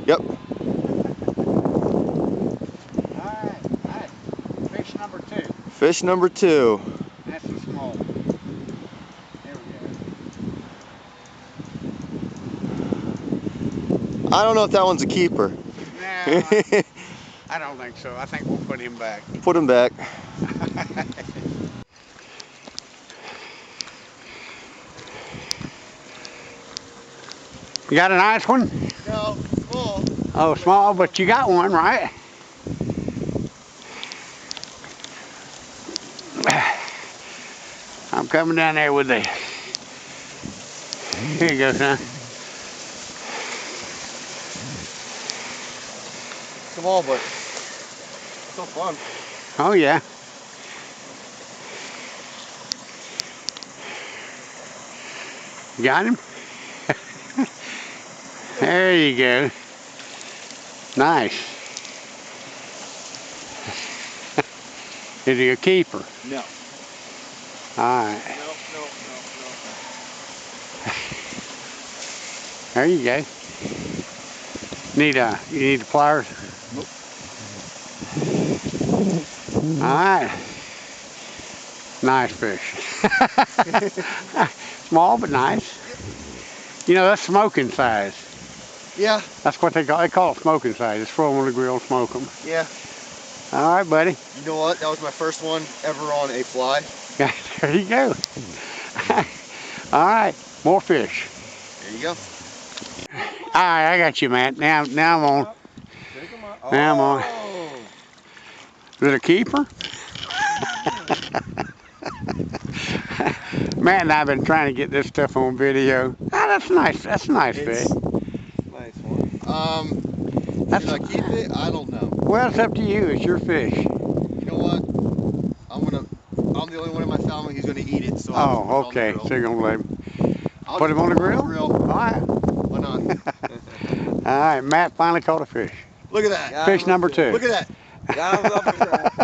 Yep. Alright, alright. Fish number 2. Fish number 2. That's the small one. There we go. I don't know if that one's a keeper. No, I don't think so. I think we'll put him back. Put him back. You got a nice one? No, small. Oh, small, but you got one, right? I'm coming down there with the... Here you go, son. Small, but so fun. Oh, yeah. You got him? There you go. Nice. Is he a keeper? No. Alright. No. There you go. You need the pliers? Nope. Alright. Nice fish. Small but nice. You know, that's smoking size. Yeah. That's what they call it smoking size. Just throw them on the grill and smoke them. Yeah. Alright, buddy. You know what? That was my first one ever on a fly. Yeah, there you go. Alright, more fish. There you go. Alright, I got you, Matt. Now I'm on. Now I'm on. Is it a keeper? Matt and I have been trying to get this stuff on video. Ah, that's nice. That's a nice fish. Nice one. Should I keep it? I don't know. Well, it's up to you. It's your fish. You know what? I'm the only one in my family who's gonna eat it. So Oh, okay. So you're gonna let him put him on the grill? All right. Why not? All right. Matt finally caught a fish. Look at that. Fish number 2. Look at that. Got him up the trap.